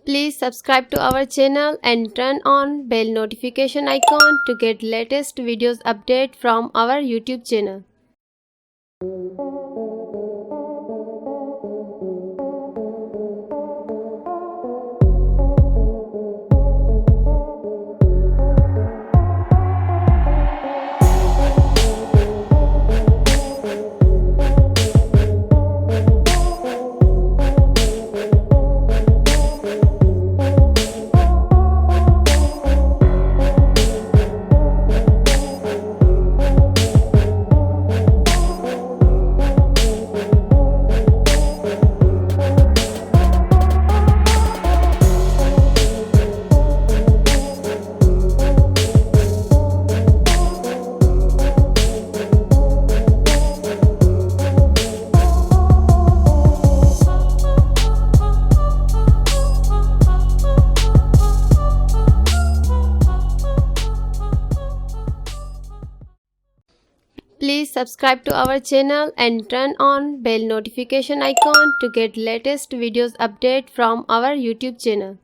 Please subscribe to our channel and turn on bell notification icon to get latest videos update from our YouTube channel. Please subscribe to our channel and turn on bell notification icon to get latest videos update from our YouTube channel.